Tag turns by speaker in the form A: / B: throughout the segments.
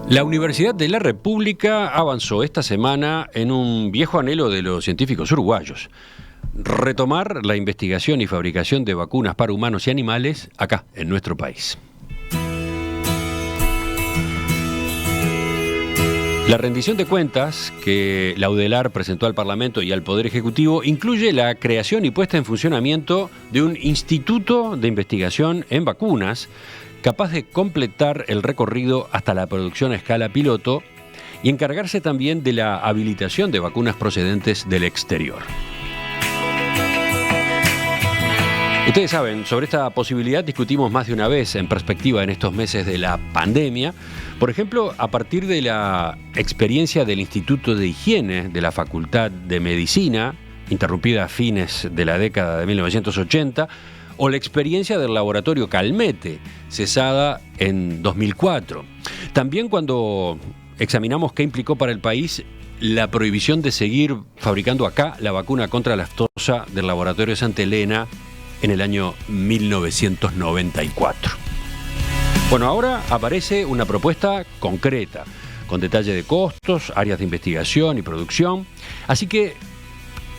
A: La Universidad de la República avanzó esta semana en un viejo anhelo de los científicos uruguayos: retomar la investigación y fabricación de vacunas para humanos y animales acá, en nuestro país. La rendición de cuentas que la UDELAR presentó al Parlamento y al Poder Ejecutivo incluye la creación y puesta en funcionamiento de un instituto de investigación en vacunas capaz de completar el recorrido hasta la producción a escala piloto y encargarse también de la habilitación de vacunas procedentes del exterior. Ustedes saben, sobre esta posibilidad discutimos más de una vez en perspectiva en estos meses de la pandemia. Por ejemplo, a partir de la experiencia del Instituto de Higiene de la Facultad de Medicina, interrumpida a fines de la década de 1980, o la experiencia del laboratorio Calmette, cesada en 2004. También cuando examinamos qué implicó para el país la prohibición de seguir fabricando acá la vacuna contra la aftosa del laboratorio Santa Elena en el año 1994. Bueno, ahora aparece una propuesta concreta, con detalle de costos, áreas de investigación y producción, así que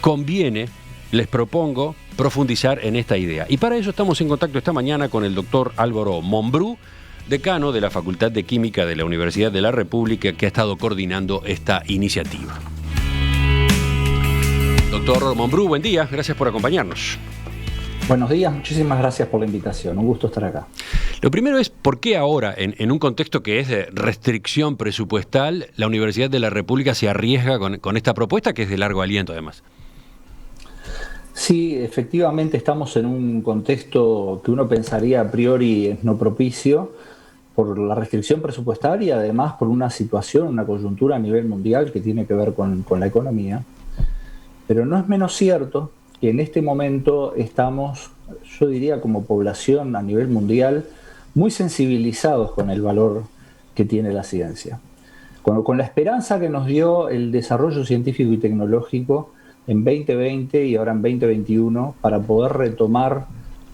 A: conviene, les propongo, profundizar en esta idea. Y para eso estamos en contacto esta mañana con el doctor Álvaro Mombrú, decano de la Facultad de Química de la Universidad de la República, que ha estado coordinando esta iniciativa. Doctor Mombrú, buen día, gracias por acompañarnos.
B: Buenos días, muchísimas gracias por la invitación, un gusto estar acá.
A: Lo primero es, ¿por qué ahora, en un contexto que es de restricción presupuestal, la Universidad de la República se arriesga con esta propuesta, que es de largo aliento además?
B: Sí, efectivamente estamos en un contexto que uno pensaría a priori es no propicio por la restricción presupuestaria y además por una situación, una coyuntura a nivel mundial que tiene que ver con la economía. Pero no es menos cierto que en este momento estamos, yo diría como población a nivel mundial, muy sensibilizados con el valor que tiene la ciencia. Con la esperanza que nos dio el desarrollo científico y tecnológico en 2020 y ahora en 2021 para poder retomar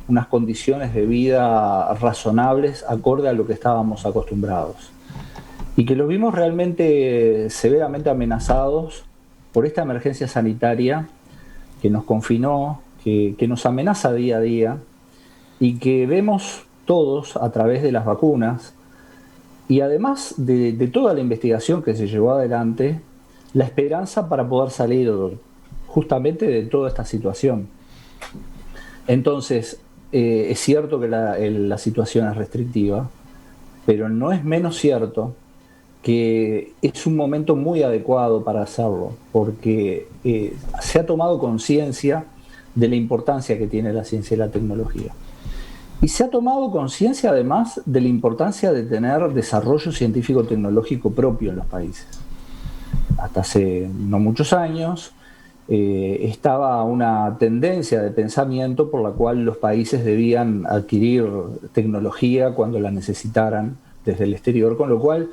B: unas condiciones de vida razonables acorde a lo que estábamos acostumbrados. Y que los vimos realmente severamente amenazados por esta emergencia sanitaria que nos confinó, que nos amenaza día a día y que vemos todos a través de las vacunas y además de toda la investigación que se llevó adelante, la esperanza para poder salir justamente de toda esta situación. Entonces, es cierto que la situación es restrictiva, pero no es menos cierto que es un momento muy adecuado para hacerlo, porque se ha tomado conciencia de la importancia que tiene la ciencia y la tecnología. Y se ha tomado conciencia además de la importancia de tener desarrollo científico-tecnológico propio en los países. Hasta hace no muchos años estaba una tendencia de pensamiento por la cual los países debían adquirir tecnología cuando la necesitaran desde el exterior, con lo cual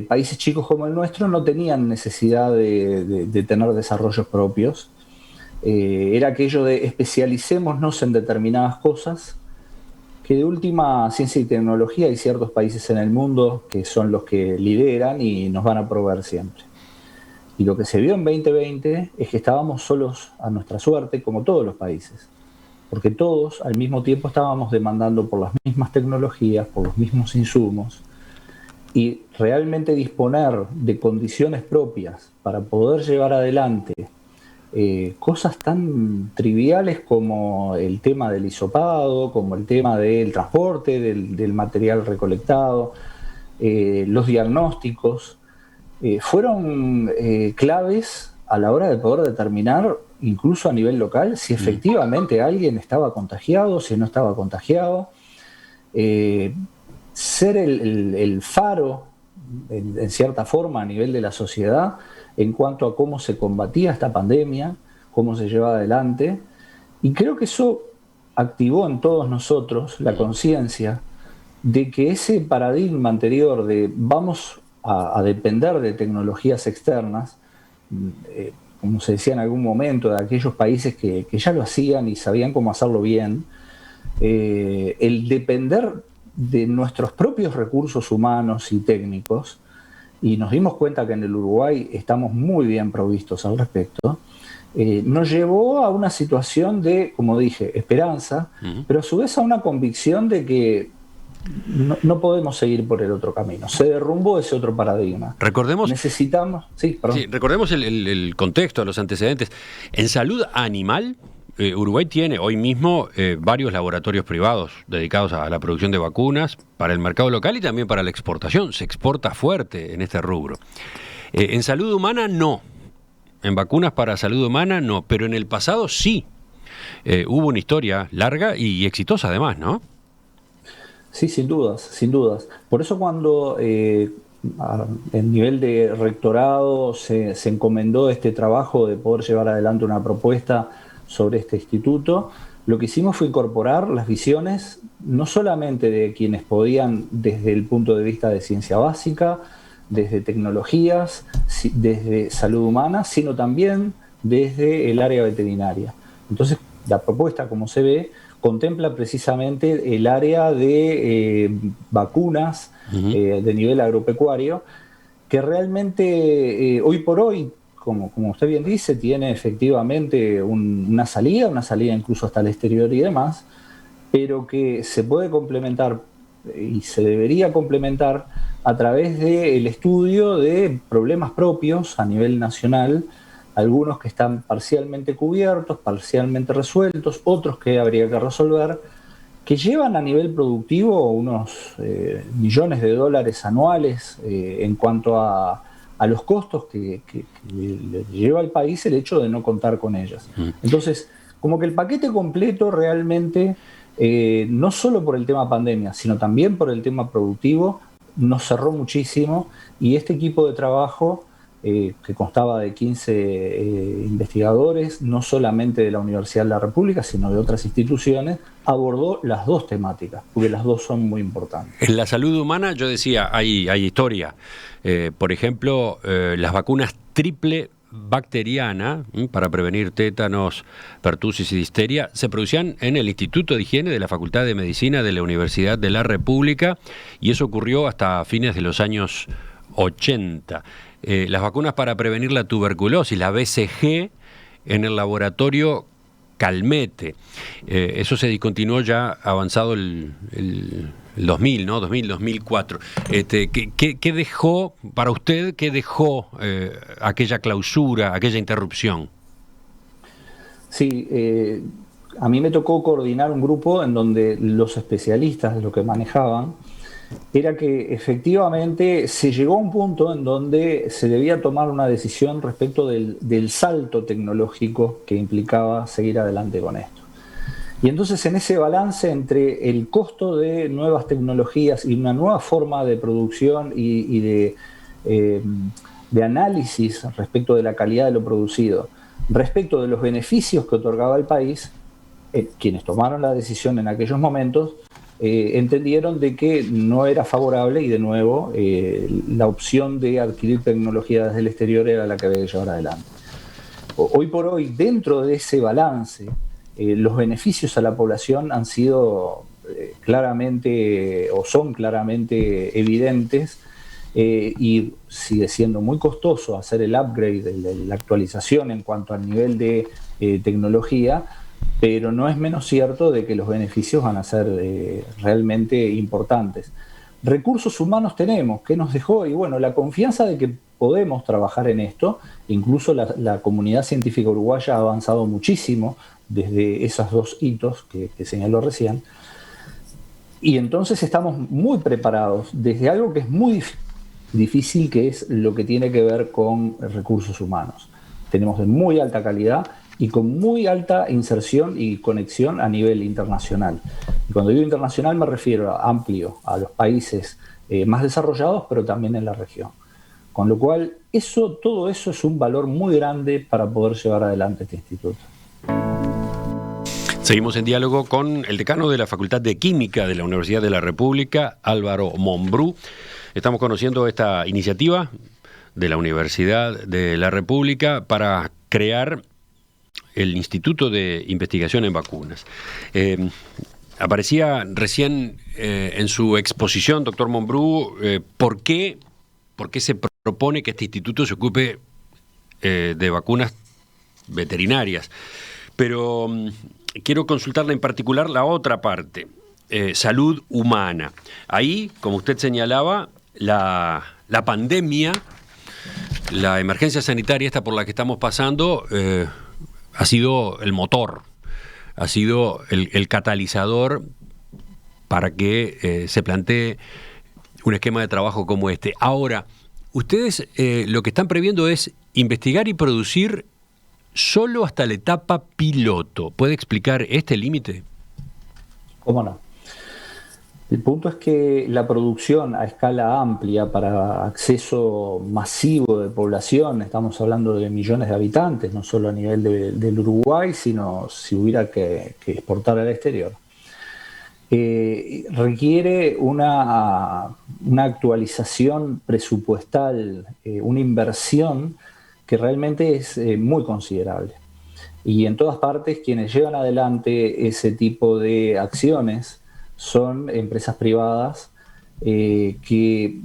B: países chicos como el nuestro no tenían necesidad de tener desarrollos propios. Era aquello de especialicémonos en determinadas cosas, que de última ciencia y tecnología hay ciertos países en el mundo que son los que lideran y nos van a proveer siempre. Y lo que se vio en 2020 es que estábamos solos a nuestra suerte, como todos los países, porque todos al mismo tiempo estábamos demandando por las mismas tecnologías, por los mismos insumos, y realmente disponer de condiciones propias para poder llevar adelante cosas tan triviales como el tema del hisopado, como el tema del transporte, del material recolectado, los diagnósticos, fueron claves a la hora de poder determinar, incluso a nivel local, si efectivamente alguien estaba contagiado, si no estaba contagiado. Ser el faro, en cierta forma, a nivel de la sociedad, en cuanto a cómo se combatía esta pandemia, cómo se llevaba adelante. Y creo que eso activó en todos nosotros la conciencia de que ese paradigma anterior de vamos a depender de tecnologías externas, como se decía en algún momento, de aquellos países que ya lo hacían y sabían cómo hacerlo bien, el depender de nuestros propios recursos humanos y técnicos, y nos dimos cuenta que en el Uruguay estamos muy bien provistos al respecto, nos llevó a una situación de, como dije, esperanza, pero a su vez a una convicción de que no podemos seguir por el otro camino. Se derrumbó ese otro paradigma.
A: Recordemos,
B: necesitamos,
A: recordemos el contexto, los antecedentes. En salud animal, Uruguay tiene hoy mismo varios laboratorios privados dedicados a la producción de vacunas para el mercado local y también para la exportación. Se exporta fuerte en este rubro. En salud humana no. En vacunas para salud humana no, pero en el pasado sí. Hubo una historia larga y exitosa además, ¿no?
B: Sí, sin dudas, sin dudas. Por eso cuando en nivel de rectorado se encomendó este trabajo de poder llevar adelante una propuesta sobre este instituto, lo que hicimos fue incorporar las visiones no solamente de quienes podían desde el punto de vista de ciencia básica, desde tecnologías, desde salud humana, sino también desde el área veterinaria. Entonces, la propuesta, como se ve, contempla precisamente el área de vacunas de nivel agropecuario, que realmente hoy por hoy, como usted bien dice, tiene efectivamente una salida incluso hasta el exterior y demás, pero que se puede complementar y se debería complementar a través del estudio de problemas propios a nivel nacional, algunos que están parcialmente cubiertos, parcialmente resueltos, otros que habría que resolver, que llevan a nivel productivo unos millones de dólares anuales en cuanto a los costos que le lleva al país el hecho de no contar con ellas. Entonces, como que el paquete completo realmente, no solo por el tema pandemia, sino también por el tema productivo, nos cerró muchísimo, y este equipo de trabajo, que constaba de 15 investigadores, no solamente de la Universidad de la República, sino de otras instituciones, abordó las dos temáticas, porque las dos son muy importantes.
A: En la salud humana, yo decía, hay historia. Por ejemplo, las vacunas triple bacteriana para prevenir tétanos, pertusis y difteria se producían en el Instituto de Higiene de la Facultad de Medicina de la Universidad de la República, y eso ocurrió hasta fines de los años 80. Las vacunas para prevenir la tuberculosis, la BCG, en el laboratorio Calmette. Eso se discontinuó ya avanzado el 2000, ¿no? 2004. ¿Qué dejó, para usted, qué dejó aquella clausura, aquella interrupción?
B: Sí, a mí me tocó coordinar un grupo en donde los especialistas de lo que manejaban era que efectivamente se llegó a un punto en donde se debía tomar una decisión respecto del salto tecnológico que implicaba seguir adelante con esto. Y entonces, en ese balance entre el costo de nuevas tecnologías y una nueva forma de producción y de análisis respecto de la calidad de lo producido, respecto de los beneficios que otorgaba el país, quienes tomaron la decisión en aquellos momentos entendieron de que no era favorable, y de nuevo la opción de adquirir tecnología desde el exterior era la que había que llevar adelante. Hoy por hoy, dentro de ese balance, los beneficios a la población han sido claramente, o son claramente evidentes, y sigue siendo muy costoso hacer el upgrade, la actualización en cuanto al nivel de tecnología, pero no es menos cierto de que los beneficios van a ser realmente importantes. Recursos humanos tenemos, ¿qué nos dejó? Y bueno, la confianza de que podemos trabajar en esto. Incluso la comunidad científica uruguaya ha avanzado muchísimo desde esos dos hitos que señaló recién, y entonces estamos muy preparados desde algo que es muy difícil, que es lo que tiene que ver con recursos humanos. Tenemos de muy alta calidad y con muy alta inserción y conexión a nivel internacional. Y cuando digo internacional me refiero a amplio, a los países más desarrollados, pero también en la región. Con lo cual, todo eso es un valor muy grande para poder llevar adelante este instituto.
A: Seguimos en diálogo con el decano de la Facultad de Química de la Universidad de la República, Álvaro Mombrú. Estamos conociendo esta iniciativa de la Universidad de la República para crear el Instituto de Investigación en Vacunas. Aparecía recién en su exposición, doctor Monbrú, ¿por qué se propone que este instituto se ocupe de vacunas veterinarias? Pero quiero consultarle en particular la otra parte, salud humana. Ahí, como usted señalaba, la pandemia, la emergencia sanitaria esta por la que estamos pasando, ha sido el motor, ha sido el catalizador para que se plantee un esquema de trabajo como este. Ahora, ustedes lo que están previendo es investigar y producir solo hasta la etapa piloto. ¿Puede explicar este límite?
B: ¿Cómo no? El punto es que la producción a escala amplia para acceso masivo de población, estamos hablando de millones de habitantes, no solo a nivel del Uruguay, sino si hubiera que exportar al exterior, requiere una actualización presupuestal, una inversión que realmente es muy considerable. Y en todas partes quienes llevan adelante ese tipo de acciones son empresas privadas que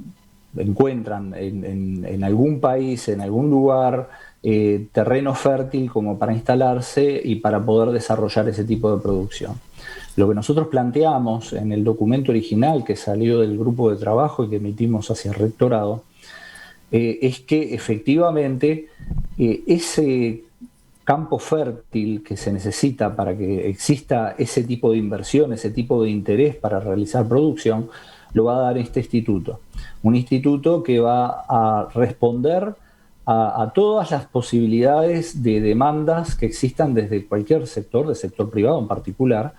B: encuentran en algún país, en algún lugar, terreno fértil como para instalarse y para poder desarrollar ese tipo de producción. Lo que nosotros planteamos en el documento original que salió del grupo de trabajo y que emitimos hacia el rectorado es que efectivamente ese campo fértil que se necesita para que exista ese tipo de inversión, ese tipo de interés para realizar producción, lo va a dar este instituto. Un instituto que va a responder a todas las posibilidades de demandas que existan desde cualquier sector, del sector privado en particular,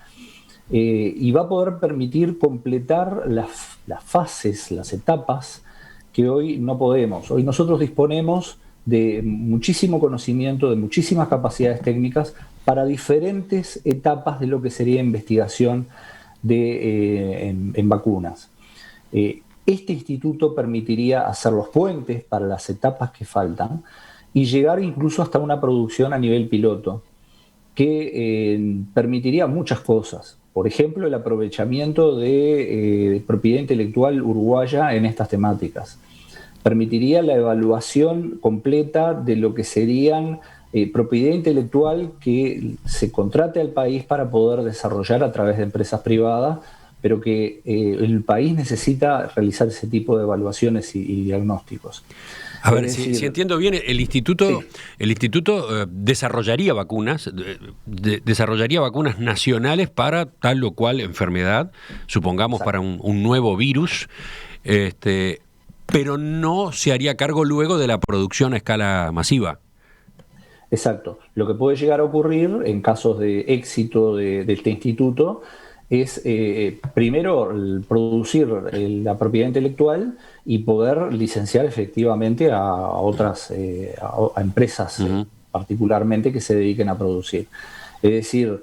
B: y va a poder permitir completar las fases, las etapas que hoy no podemos. Hoy nosotros disponemos de muchísimo conocimiento, de muchísimas capacidades técnicas para diferentes etapas de lo que sería investigación en vacunas. Este instituto permitiría hacer los puentes para las etapas que faltan y llegar incluso hasta una producción a nivel piloto que permitiría muchas cosas. Por ejemplo, el aprovechamiento de propiedad intelectual uruguaya en estas temáticas. Permitiría la evaluación completa de lo que serían propiedad intelectual que se contrate al país para poder desarrollar a través de empresas privadas, pero que el país necesita realizar ese tipo de evaluaciones y diagnósticos.
A: A ver, si entiendo bien, el instituto desarrollaría vacunas, desarrollaría vacunas nacionales para tal o cual enfermedad, supongamos. Exacto. Para un nuevo virus, pero no se haría cargo luego de la producción a escala masiva.
B: Exacto. Lo que puede llegar a ocurrir en casos de éxito de este instituto es primero producir la propiedad intelectual y poder licenciar efectivamente a otras a empresas particularmente que se dediquen a producir. Es decir,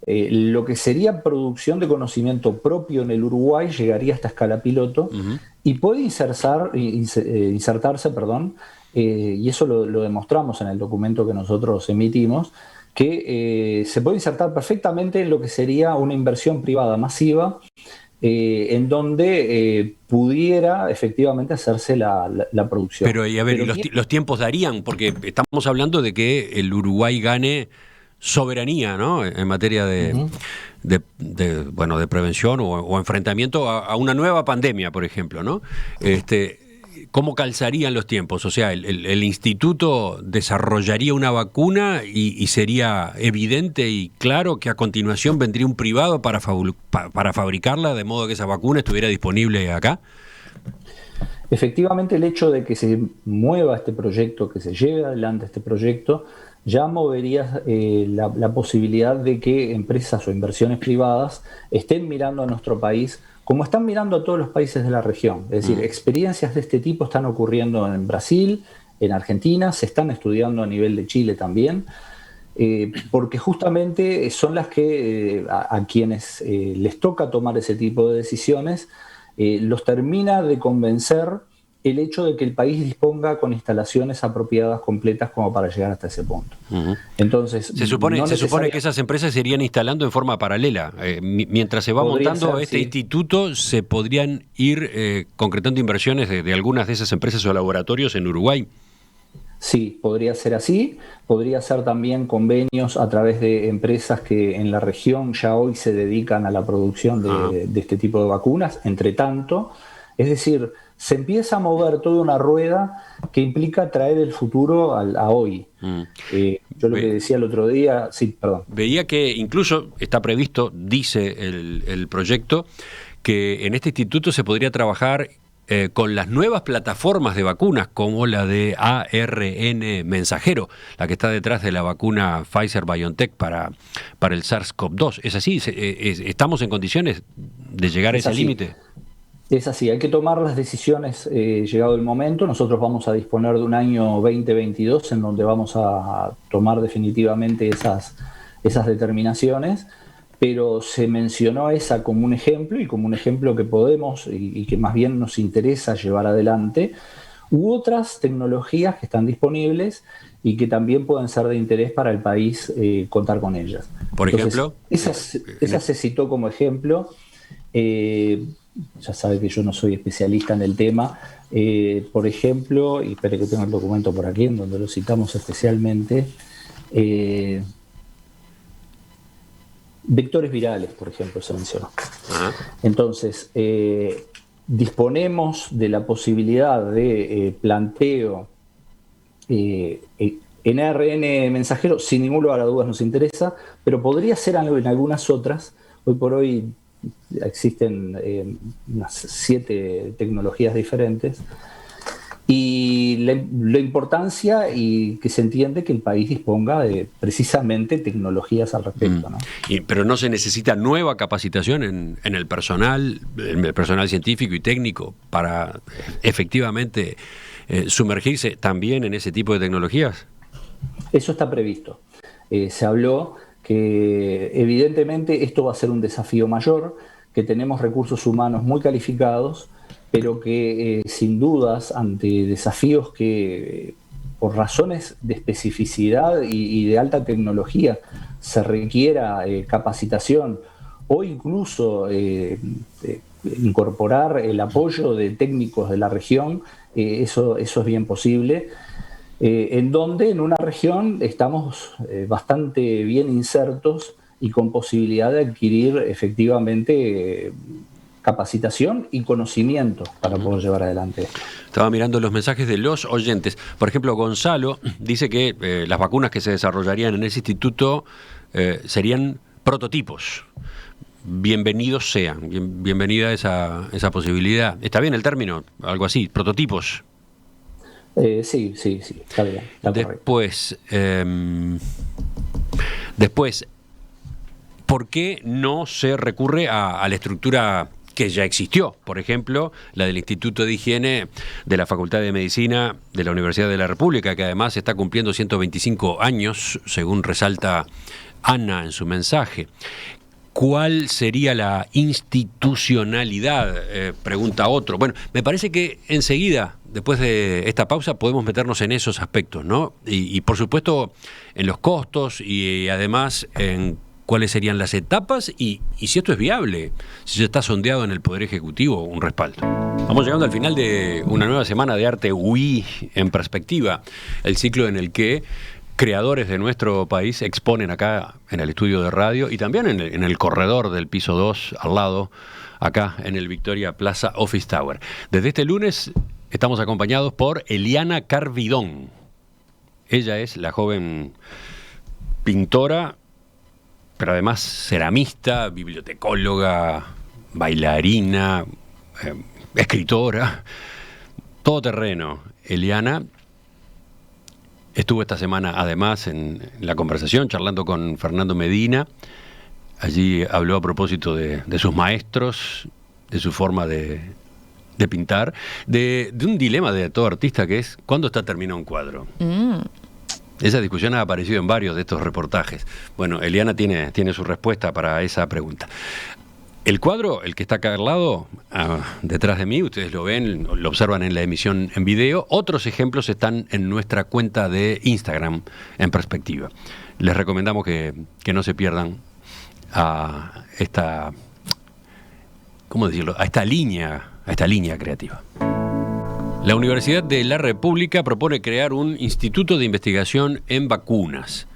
B: lo que sería producción de conocimiento propio en el Uruguay llegaría a esta escala piloto y puede insertarse, y eso lo demostramos en el documento que nosotros emitimos, que se puede insertar perfectamente en lo que sería una inversión privada masiva, en donde pudiera efectivamente hacerse la producción.
A: Pero, y a ver, los tiempos darían, porque estamos hablando de que el Uruguay gane soberanía, ¿no?, en materia de prevención o enfrentamiento a una nueva pandemia, por ejemplo, ¿no? ¿Cómo calzarían los tiempos? O sea, el instituto desarrollaría una vacuna y sería evidente y claro que a continuación vendría un privado para fabricarla, de modo que esa vacuna estuviera disponible acá.
B: Efectivamente, el hecho de que se mueva este proyecto, que se lleve adelante este proyecto, ya movería la posibilidad de que empresas o inversiones privadas estén mirando a nuestro país como están mirando a todos los países de la región. Es decir, experiencias de este tipo están ocurriendo en Brasil, en Argentina, se están estudiando a nivel de Chile también, porque justamente son las que a quienes les toca tomar ese tipo de decisiones, los termina de convencer el hecho de que el país disponga con instalaciones apropiadas completas como para llegar hasta ese punto. Entonces,
A: se supone que esas empresas se irían instalando en forma paralela. Mientras se va montando este instituto, se podrían ir concretando inversiones de algunas de esas empresas o laboratorios en Uruguay.
B: Sí, podría ser así. Podría ser también convenios a través de empresas que en la región ya hoy se dedican a la producción de este tipo de vacunas. Entre tanto, es decir, se empieza a mover toda una rueda que implica traer el futuro a hoy. Yo lo que decía el otro día, sí, perdón.
A: Veía que incluso está previsto, dice el proyecto, que en este instituto se podría trabajar con las nuevas plataformas de vacunas, como la de ARN mensajero, la que está detrás de la vacuna Pfizer-BioNTech para el SARS-CoV-2. ¿Es así? ¿Estamos en condiciones de llegar a ese límite?
B: Es así, hay que tomar las decisiones llegado el momento. Nosotros vamos a disponer de un año 2022 en donde vamos a tomar definitivamente esas determinaciones, pero se mencionó esa como un ejemplo y como un ejemplo que podemos y que más bien nos interesa llevar adelante. U otras tecnologías que están disponibles y que también pueden ser de interés para el país contar con ellas.
A: Por ejemplo,
B: esa se citó como ejemplo. Ya sabe que yo no soy especialista en el tema. Por ejemplo, y espere que tengo el documento por aquí, en donde lo citamos especialmente, vectores virales, por ejemplo, se mencionó. Entonces, disponemos de la posibilidad de planteo en ARN mensajero, sin ningún lugar a dudas nos interesa, pero podría ser en algunas otras. Hoy por hoy existen unas 7 tecnologías diferentes y la importancia y que se entiende que el país disponga de precisamente tecnologías al respecto, ¿no?
A: Pero no se necesita nueva capacitación en el personal científico y técnico para efectivamente sumergirse también en ese tipo de tecnologías.
B: Eso está previsto. Se habló que evidentemente esto va a ser un desafío mayor, que tenemos recursos humanos muy calificados, pero que sin dudas ante desafíos que por razones de especificidad y de alta tecnología se requiera capacitación o incluso incorporar el apoyo de técnicos de la región, eso es bien posible. En donde en una región estamos bastante bien insertos y con posibilidad de adquirir efectivamente capacitación y conocimiento para poder llevar adelante esto.
A: Estaba mirando los mensajes de los oyentes. Por ejemplo, Gonzalo dice que las vacunas que se desarrollarían en ese instituto serían prototipos. Bienvenidos sean, bienvenida esa posibilidad. ¿Está bien el término? Algo así, prototipos.
B: Sí, está bien. Está
A: Después, ¿por qué no se recurre a la estructura que ya existió? Por ejemplo, la del Instituto de Higiene de la Facultad de Medicina de la Universidad de la República, que además está cumpliendo 125 años, según resalta Ana en su mensaje. ¿Cuál sería la institucionalidad? Pregunta otro. Bueno, me parece que enseguida, después de esta pausa, podemos meternos en esos aspectos, ¿no? Y por supuesto, en los costos y además en cuáles serían las etapas y si esto es viable, si ya está sondeado en el Poder Ejecutivo un respaldo. Vamos llegando al final de una nueva semana de Arte UI en Perspectiva, el ciclo en el que creadores de nuestro país exponen acá en el estudio de radio y también en el corredor del piso 2 al lado, acá en el Victoria Plaza Office Tower. Desde este lunes estamos acompañados por Eliana Carvidón. Ella es la joven pintora, pero además ceramista, bibliotecóloga, bailarina, escritora, todoterreno. Eliana estuvo esta semana además en la conversación charlando con Fernando Medina. Allí habló a propósito de sus maestros, de su forma de pintar, de un dilema de todo artista que es ¿cuándo está terminado un cuadro? Esa discusión ha aparecido en varios de estos reportajes. Bueno, Eliana tiene su respuesta para esa pregunta. El cuadro, el que está acá al lado, detrás de mí, ustedes lo ven, lo observan en la emisión en video. Otros ejemplos están en nuestra cuenta de Instagram, En Perspectiva. Les recomendamos que no se pierdan a esta, ¿cómo decirlo?, a esta línea creativa. La Universidad de la República propone crear un instituto de investigación en vacunas.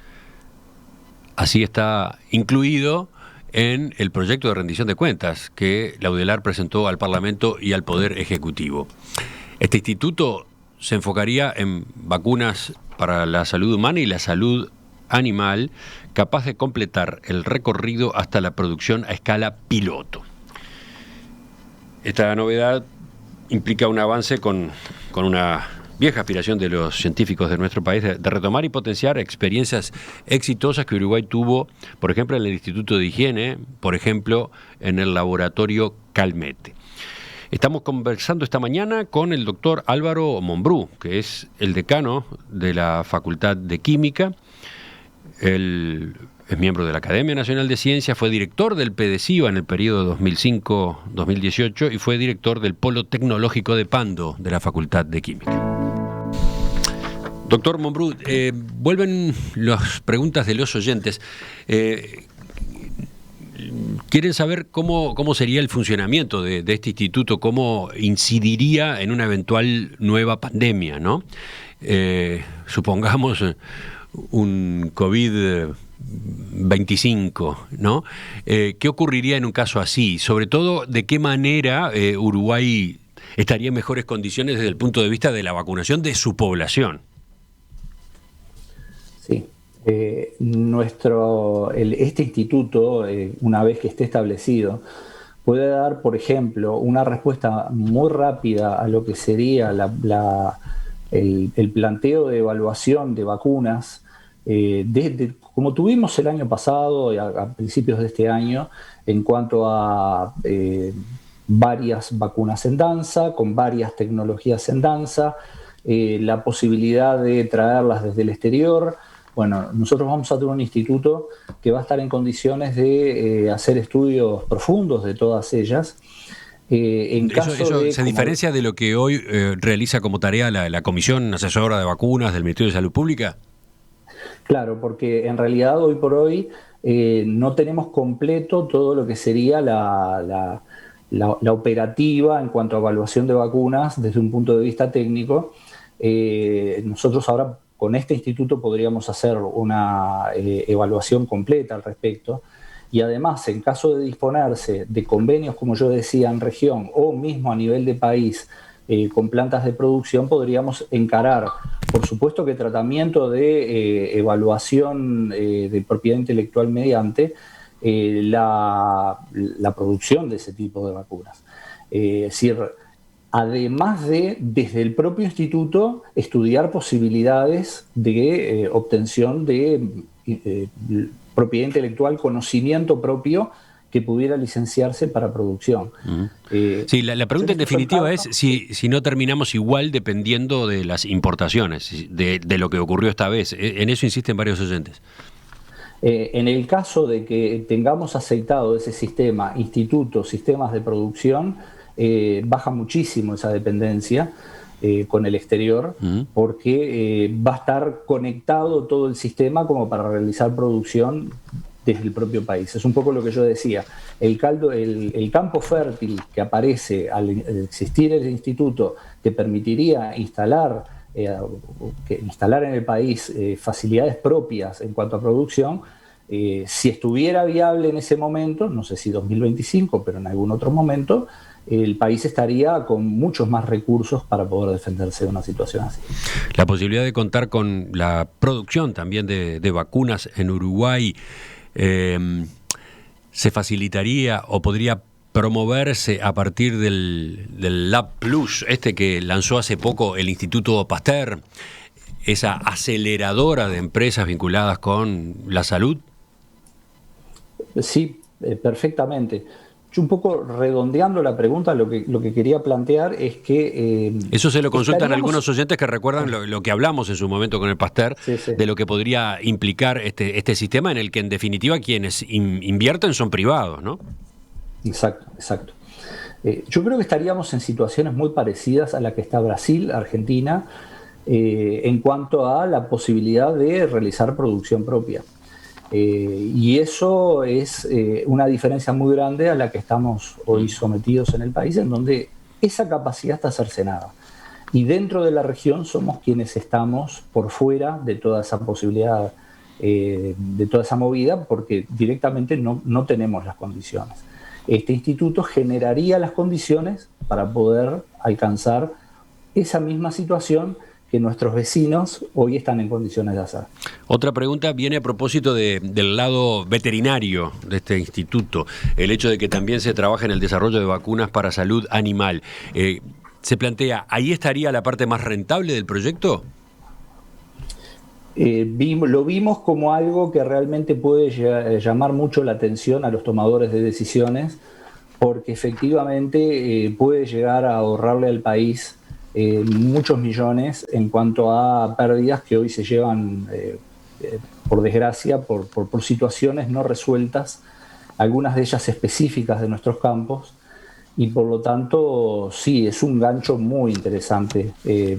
A: Así está incluido en el proyecto de rendición de cuentas que la UDELAR presentó al Parlamento y al Poder Ejecutivo. Este instituto se enfocaría en vacunas para la salud humana y la salud animal, capaz de completar el recorrido hasta la producción a escala piloto. Esta novedad implica un avance con una vieja aspiración de los científicos de nuestro país de retomar y potenciar experiencias exitosas que Uruguay tuvo, por ejemplo, en el Instituto de Higiene, por ejemplo, en el laboratorio Calmette. Estamos conversando esta mañana con el doctor Álvaro Mombrú, que es el decano de la Facultad de Química. Él es miembro de la Academia Nacional de Ciencias, fue director del PDCIVA en el periodo 2005-2018 y fue director del Polo Tecnológico de Pando de la Facultad de Química. Doctor Mombrú, vuelven las preguntas de los oyentes. Quieren saber cómo sería el funcionamiento de este instituto, cómo incidiría en una eventual nueva pandemia, ¿no? Supongamos un COVID-25, ¿no? ¿Qué ocurriría en un caso así? Sobre todo, ¿de qué manera Uruguay estaría en mejores condiciones desde el punto de vista de la vacunación de su población?
B: Sí. Este instituto, una vez que esté establecido, puede dar, por ejemplo, una respuesta muy rápida a lo que sería el planteo de evaluación de vacunas, como tuvimos el año pasado, a principios de este año, en cuanto a varias vacunas en danza, con varias tecnologías en danza, la posibilidad de traerlas desde el exterior. Bueno, nosotros vamos a tener un instituto que va a estar en condiciones de hacer estudios profundos de todas ellas.
A: Eso se diferencia de lo que hoy realiza como tarea la Comisión Asesora de Vacunas del Ministerio de Salud Pública.
B: Claro, porque en realidad hoy por hoy no tenemos completo todo lo que sería la operativa en cuanto a evaluación de vacunas desde un punto de vista técnico. Nosotros ahora con este instituto podríamos hacer una evaluación completa al respecto. Y además, en caso de disponerse de convenios, como yo decía, en región o mismo a nivel de país con plantas de producción, podríamos encarar, por supuesto que tratamiento de evaluación de propiedad intelectual mediante la producción de ese tipo de vacunas. Es decir, además de, desde el propio instituto, estudiar posibilidades de obtención de propiedad intelectual, conocimiento propio que pudiera licenciarse para producción.
A: Sí, la pregunta en definitiva es si no terminamos igual dependiendo de las importaciones, de lo que ocurrió esta vez. En eso insisten varios oyentes.
B: En el caso de que tengamos aceitado ese sistema, institutos, sistemas de producción, baja muchísimo esa dependencia con el exterior, porque va a estar conectado todo el sistema como para realizar producción desde el propio país. Es un poco lo que yo decía. El campo fértil que aparece al existir el instituto, que permitiría instalar en el país facilidades propias en cuanto a producción, si estuviera viable en ese momento, no sé si 2025, pero en algún otro momento, el país estaría con muchos más recursos para poder defenderse de una situación así.
A: La posibilidad de contar con la producción también de vacunas en Uruguay se facilitaría o podría promoverse a partir del Lab Plus, que lanzó hace poco el Instituto Pasteur, esa aceleradora de empresas vinculadas con la salud.
B: Sí, perfectamente. Yo un poco redondeando la pregunta, lo que quería plantear es que...
A: eso se lo consultan algunos oyentes que recuerdan lo que hablamos en su momento con el Pasteur, sí. De lo que podría implicar este sistema en el que en definitiva quienes invierten son privados, ¿no?
B: Exacto, exacto. Yo creo que estaríamos en situaciones muy parecidas a la que está Brasil, Argentina, en cuanto a la posibilidad de realizar producción propia. Y eso es una diferencia muy grande a la que estamos hoy sometidos en el país, en donde esa capacidad está cercenada. Y dentro de la región somos quienes estamos por fuera de toda esa posibilidad, de toda esa movida, porque directamente no tenemos las condiciones. Este instituto generaría las condiciones para poder alcanzar esa misma situación que nuestros vecinos hoy están en condiciones de hacer.
A: Otra pregunta viene a propósito del lado veterinario de este instituto, el hecho de que también se trabaja en el desarrollo de vacunas para salud animal. ¿Se plantea, ahí estaría la parte más rentable del proyecto?
B: Lo vimos como algo que realmente puede llamar mucho la atención a los tomadores de decisiones, porque efectivamente puede llegar a ahorrarle al país muchos millones en cuanto a pérdidas que hoy se llevan, por desgracia, por situaciones no resueltas, algunas de ellas específicas de nuestros campos, y por lo tanto sí, es un gancho muy interesante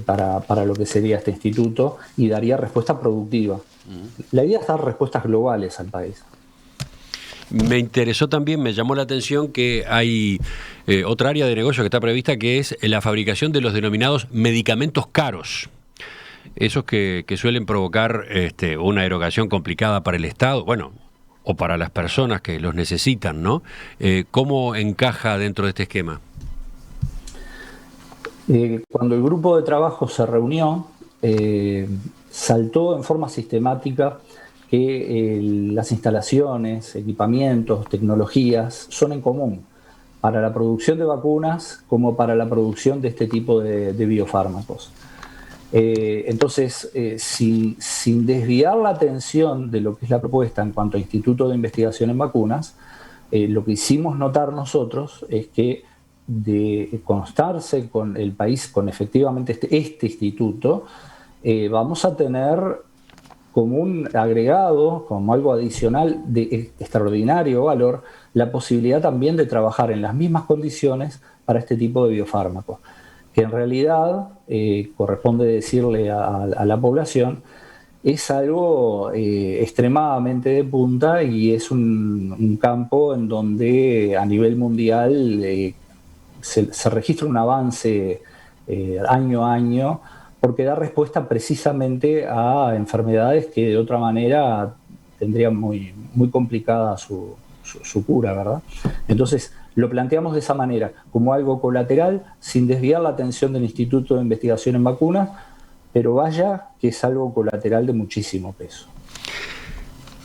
B: para lo que sería este instituto y daría respuesta productiva. La idea es dar respuestas globales al país.
A: Me interesó también, me llamó la atención que hay otra área de negocio que está prevista, que es la fabricación de los denominados medicamentos caros. Esos que suelen provocar una erogación complicada para el Estado, bueno, o para las personas que los necesitan, ¿no? ¿Cómo encaja dentro de este esquema?
B: Cuando el grupo de trabajo se reunió, saltó en forma sistemática que las instalaciones, equipamientos, tecnologías son en común para la producción de vacunas como para la producción de este tipo de biofármacos. Entonces, sin desviar la atención de lo que es la propuesta en cuanto a Instituto de Investigación en Vacunas, lo que hicimos notar nosotros es que de constarse con el país, con efectivamente este instituto, vamos a tener como un agregado, como algo adicional de extraordinario valor, la posibilidad también de trabajar en las mismas condiciones para este tipo de biofármacos, que en realidad, corresponde decirle a la población, es algo extremadamente de punta y es un campo en donde a nivel mundial se registra un avance año a año, porque da respuesta precisamente a enfermedades que de otra manera tendrían muy complicada su cura, ¿verdad? Entonces, lo planteamos de esa manera, como algo colateral, sin desviar la atención del Instituto de Investigación en Vacunas, pero vaya que es algo colateral de muchísimo peso.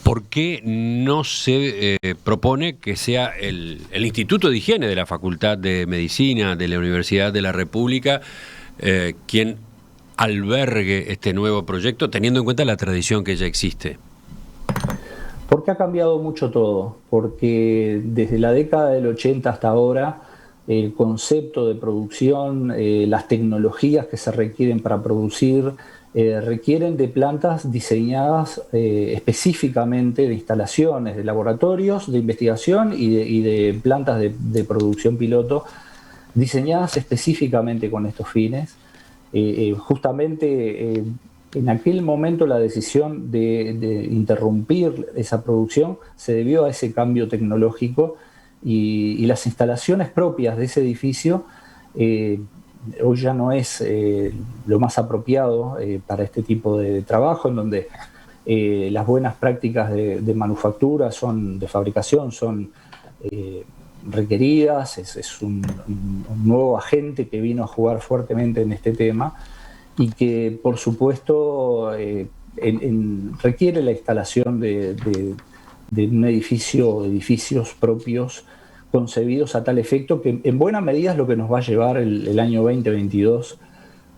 A: ¿Por qué no se propone que sea el Instituto de Higiene de la Facultad de Medicina de la Universidad de la República quien albergue este nuevo proyecto, teniendo en cuenta la tradición que ya existe?
B: Porque ha cambiado mucho todo, porque desde la década del 80 hasta ahora el concepto de producción, las tecnologías que se requieren para producir, requieren de plantas diseñadas específicamente, de instalaciones, de laboratorios de investigación y de plantas de producción piloto, diseñadas específicamente con estos fines. Justamente en aquel momento la decisión de interrumpir esa producción se debió a ese cambio tecnológico y las instalaciones propias de ese edificio hoy ya no es lo más apropiado para este tipo de trabajo, en donde las buenas prácticas de manufactura, de fabricación, son requeridas. Es un nuevo agente que vino a jugar fuertemente en este tema y que, por supuesto, requiere la instalación de un edificio, edificios propios concebidos a tal efecto, que en buena medida es lo que nos va a llevar el año 2022,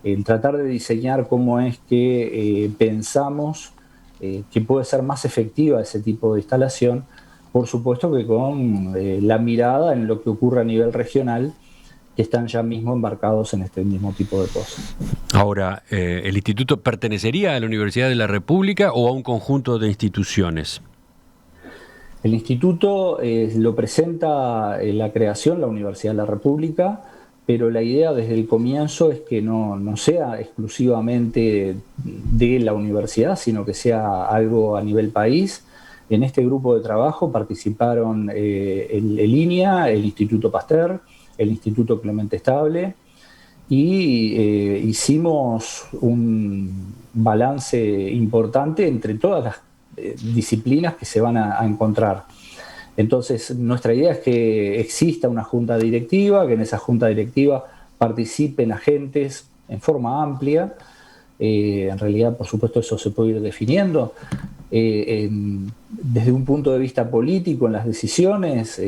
B: en tratar de diseñar cómo es que pensamos que puede ser más efectiva ese tipo de instalación, por supuesto que con la mirada en lo que ocurre a nivel regional, que están ya mismo embarcados en este mismo tipo de cosas.
A: Ahora, ¿el instituto pertenecería a la Universidad de la República o a un conjunto de instituciones?
B: El instituto lo presenta la creación, la Universidad de la República, pero la idea desde el comienzo es que no sea exclusivamente de la universidad, sino que sea algo a nivel país. En este grupo de trabajo participaron el INIA, el Instituto Pasteur, el Instituto Clemente Estable, y hicimos un balance importante entre todas las disciplinas que se van a encontrar. Entonces, nuestra idea es que exista una junta directiva, que en esa junta directiva participen agentes en forma amplia. En realidad, por supuesto, eso se puede ir definiendo. Desde un punto de vista político, en las decisiones,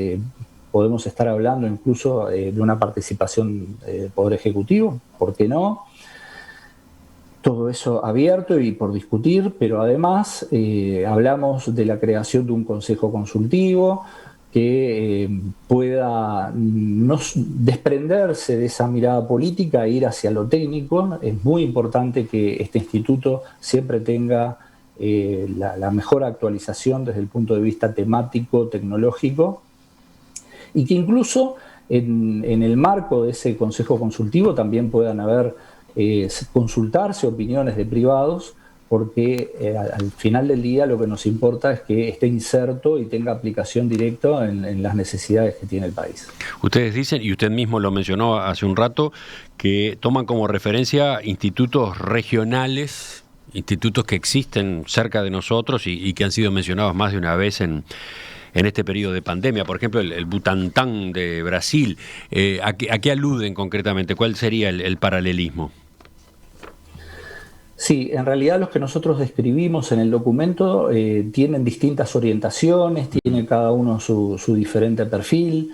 B: podemos estar hablando incluso de una participación del Poder Ejecutivo, ¿por qué no? Todo eso abierto y por discutir, pero además hablamos de la creación de un consejo consultivo que pueda no desprenderse de esa mirada política e ir hacia lo técnico. Es muy importante que este instituto siempre tenga la mejor actualización desde el punto de vista temático, tecnológico, y que incluso en el marco de ese consejo consultivo también puedan haber consultarse opiniones de privados, porque al final del día lo que nos importa es que esté inserto y tenga aplicación directa en las necesidades que tiene el país.
A: Ustedes dicen, y usted mismo lo mencionó hace un rato, que toman como referencia institutos regionales, institutos que existen cerca de nosotros y que han sido mencionados más de una vez en este periodo de pandemia. Por ejemplo, el Butantan de Brasil. ¿A qué aluden concretamente? ¿Cuál sería el paralelismo?
B: Sí, en realidad los que nosotros describimos en el documento tienen distintas orientaciones, tiene cada uno su diferente perfil.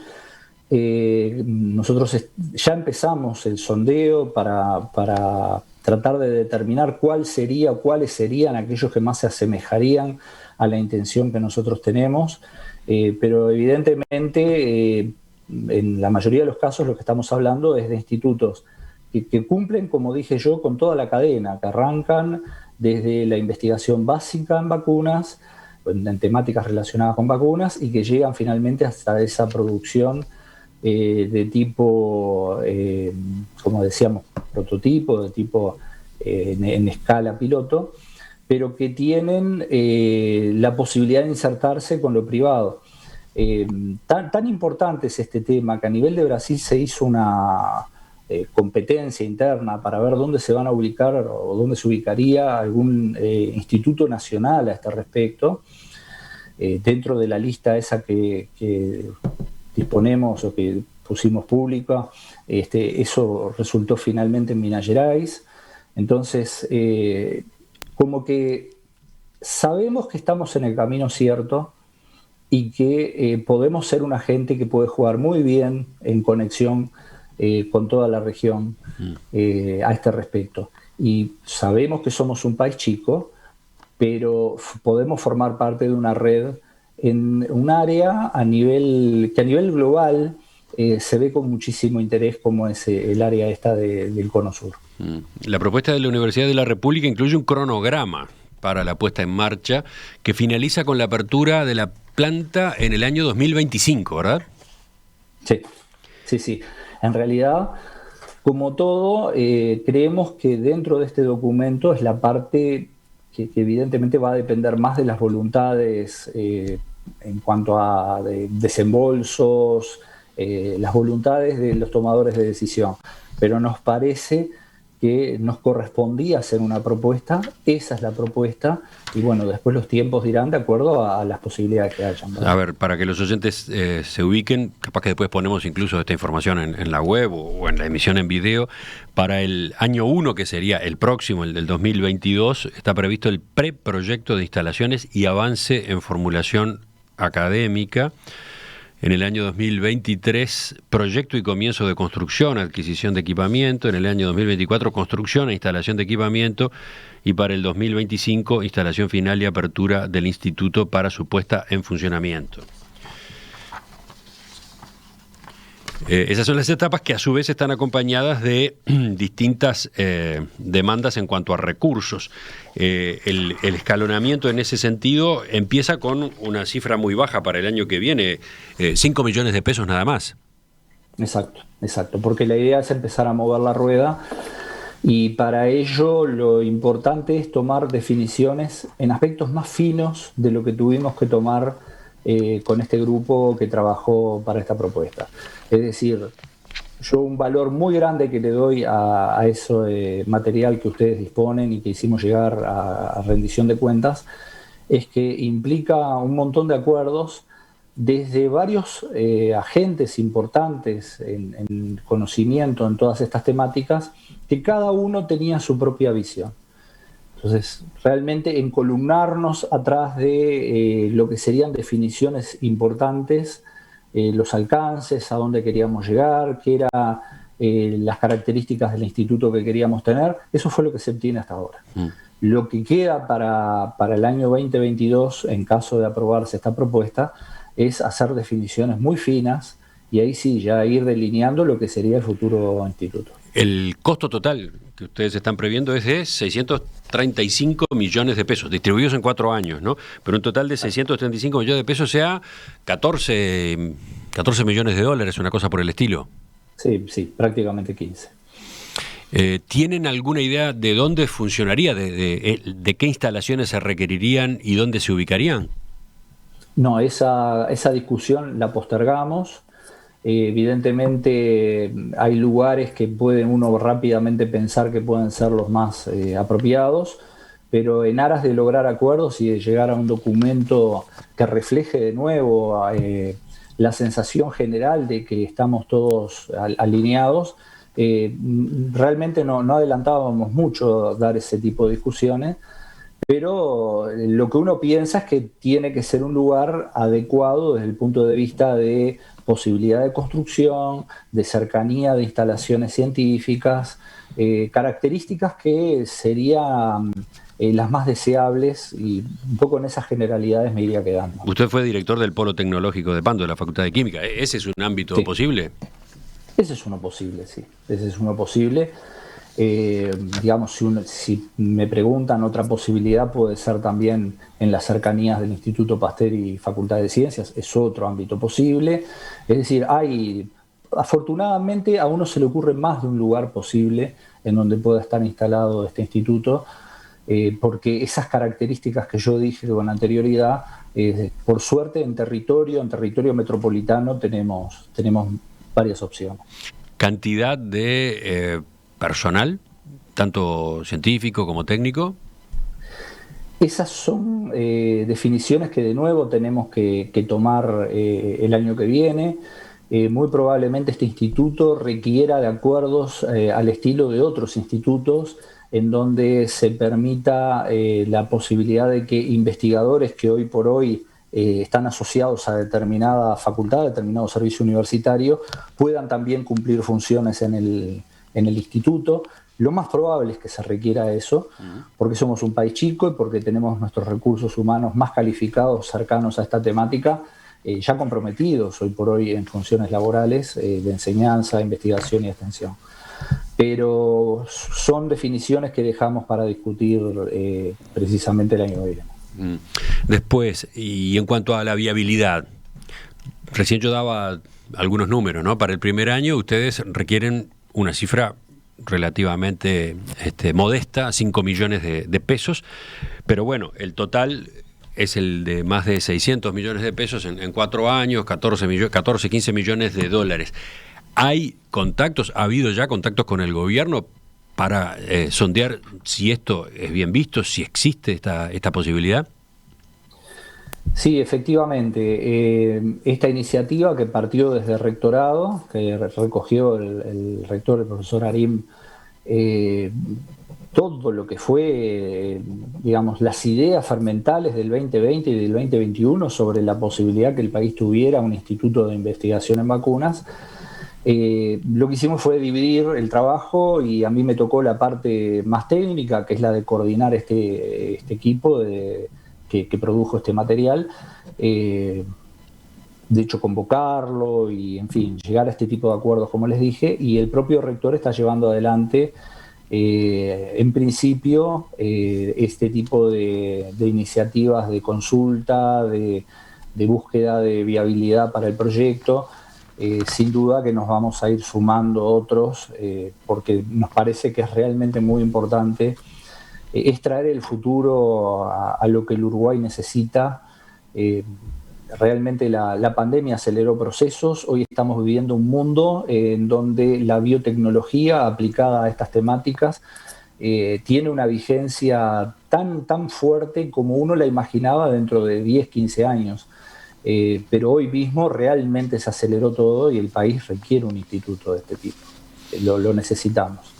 B: Nosotros ya empezamos el sondeo para tratar de determinar cuáles serían aquellos que más se asemejarían a la intención que nosotros tenemos, pero evidentemente en la mayoría de los casos lo que estamos hablando es de institutos que cumplen, como dije yo, con toda la cadena, que arrancan desde la investigación básica en vacunas, en temáticas relacionadas con vacunas, y que llegan finalmente hasta esa producción de tipo, como decíamos, prototipo, de tipo en escala piloto, pero que tienen la posibilidad de insertarse con lo privado. Tan importante es este tema que a nivel de Brasil se hizo una competencia interna para ver dónde se van a ubicar o dónde se ubicaría algún instituto nacional a este respecto, dentro de la lista esa que disponemos o que pusimos pública. Eso resultó finalmente en Minas Gerais. Entonces, como que sabemos que estamos en el camino cierto y que podemos ser un agente que puede jugar muy bien en conexión con toda la región a este respecto. Y sabemos que somos un país chico, pero podemos formar parte de una red en un área que a nivel global se ve con muchísimo interés, como es el área esta del Cono Sur.
A: La propuesta de la Universidad de la República incluye un cronograma para la puesta en marcha que finaliza con la apertura de la planta en el año 2025, ¿verdad?
B: Sí. En realidad, como todo, creemos que dentro de este documento es la parte que evidentemente va a depender más de las voluntades en cuanto a desembolsos, las voluntades de los tomadores de decisión. Pero nos parece que nos correspondía hacer una propuesta, esa es la propuesta, y bueno, después los tiempos dirán de acuerdo a las posibilidades que hayan, ¿verdad?
A: A ver, para que los oyentes se ubiquen, capaz que después ponemos incluso esta información en la web o en la emisión en video. Para el año 1, que sería el próximo, el del 2022, está previsto el preproyecto de instalaciones y avance en formulación académica. En el año 2023, proyecto y comienzo de construcción, adquisición de equipamiento. En el año 2024, construcción e instalación de equipamiento. Y para el 2025, instalación final y apertura del instituto para su puesta en funcionamiento. Esas son las etapas que a su vez están acompañadas de distintas demandas en cuanto a recursos. El escalonamiento en ese sentido empieza con una cifra muy baja para el año que viene, 5 millones de pesos nada más.
B: Exacto, porque la idea es empezar a mover la rueda y para ello lo importante es tomar definiciones en aspectos más finos de lo que tuvimos que tomar con este grupo que trabajó para esta propuesta. Es decir, yo un valor muy grande que le doy a ese material que ustedes disponen y que hicimos llegar a rendición de cuentas es que implica un montón de acuerdos desde varios agentes importantes en conocimiento en todas estas temáticas, que cada uno tenía su propia visión. Entonces, realmente encolumnarnos atrás de lo que serían definiciones importantes, los alcances, a dónde queríamos llegar, qué eran las características del instituto que queríamos tener, eso fue lo que se obtiene hasta ahora. Lo que queda para el año 2022, en caso de aprobarse esta propuesta, es hacer definiciones muy finas y ahí sí, ya ir delineando lo que sería el futuro instituto.
A: El costo total que ustedes están previendo es de 635 millones de pesos, distribuidos en 4 años, ¿no? Pero un total de 635 millones de pesos, sea 14 millones de dólares, una cosa por el estilo.
B: Sí, prácticamente 15.
A: ¿Tienen alguna idea de dónde funcionaría, de qué instalaciones se requerirían y dónde se ubicarían?
B: No, esa discusión la postergamos. Evidentemente hay lugares que puede uno rápidamente pensar que pueden ser los más apropiados, pero en aras de lograr acuerdos y de llegar a un documento que refleje de nuevo la sensación general de que estamos todos alineados, realmente no adelantábamos mucho dar ese tipo de discusiones, pero lo que uno piensa es que tiene que ser un lugar adecuado desde el punto de vista de posibilidad de construcción, de cercanía de instalaciones científicas, características que serían las más deseables, y un poco en esas generalidades me iría quedando.
A: Usted fue director del Polo Tecnológico de Pando, de la Facultad de Química. ¿Ese es un ámbito posible?
B: Ese es uno posible, sí. Ese es uno posible. Digamos, si me preguntan, otra posibilidad puede ser también en las cercanías del Instituto Pasteur y Facultad de Ciencias, es otro ámbito posible. Es decir, afortunadamente a uno se le ocurre más de un lugar posible en donde pueda estar instalado este instituto, porque esas características que yo dije con anterioridad, por suerte en territorio metropolitano tenemos varias opciones.
A: ¿Cantidad de personal, tanto científico como técnico?
B: Esas son definiciones que de nuevo tenemos que tomar el año que viene. Muy probablemente este instituto requiera de acuerdos al estilo de otros institutos, en donde se permita la posibilidad de que investigadores que hoy por hoy están asociados a determinada facultad, a determinado servicio universitario, puedan también cumplir funciones en el instituto. Lo más probable es que se requiera eso, porque somos un país chico y porque tenemos nuestros recursos humanos más calificados, cercanos a esta temática, ya comprometidos hoy por hoy en funciones laborales de enseñanza, investigación y extensión. Pero son definiciones que dejamos para discutir precisamente el año que viene.
A: Después, y en cuanto a la viabilidad, recién yo daba algunos números, ¿no? Para el primer año ustedes requieren una cifra relativamente modesta, 5 millones de pesos, pero bueno, el total es el de más de 600 millones de pesos en 4 años, 15 millones de dólares. ¿Hay contactos, ha habido ya contactos con el gobierno para sondear si esto es bien visto, si existe esta posibilidad?
B: Sí, efectivamente. Esta iniciativa que partió desde el rectorado, que recogió el rector, el profesor Arim, todo lo que fue, digamos, las ideas fermentales del 2020 y del 2021 sobre la posibilidad que el país tuviera un instituto de investigación en vacunas. Lo que hicimos fue dividir el trabajo y a mí me tocó la parte más técnica, que es la de coordinar este equipo que produjo este material. de hecho convocarlo y, en fin, llegar a este tipo de acuerdos, como les dije, y el propio rector está llevando adelante, en principio, este tipo de iniciativas de consulta, de búsqueda de viabilidad para el proyecto. Sin duda que nos vamos a ir sumando otros, porque nos parece que es realmente muy importante, es traer el futuro a lo que el Uruguay necesita. Realmente la pandemia aceleró procesos. Hoy estamos viviendo un mundo en donde la biotecnología aplicada a estas temáticas tiene una vigencia tan fuerte como uno la imaginaba dentro de 10, 15 años. Pero hoy mismo realmente se aceleró todo y el país requiere un instituto de este tipo. Lo necesitamos.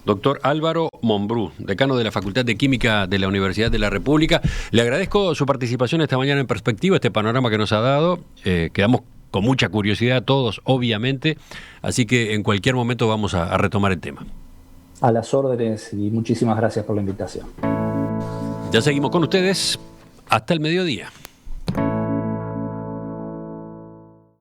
A: Doctor Álvaro Mombrú, decano de la Facultad de Química de la Universidad de la República. Le agradezco su participación esta mañana en Perspectiva, este panorama que nos ha dado. Quedamos con mucha curiosidad todos, obviamente, así que en cualquier momento vamos a retomar el tema.
B: A las órdenes y muchísimas gracias por la invitación.
A: Ya seguimos con ustedes hasta el mediodía.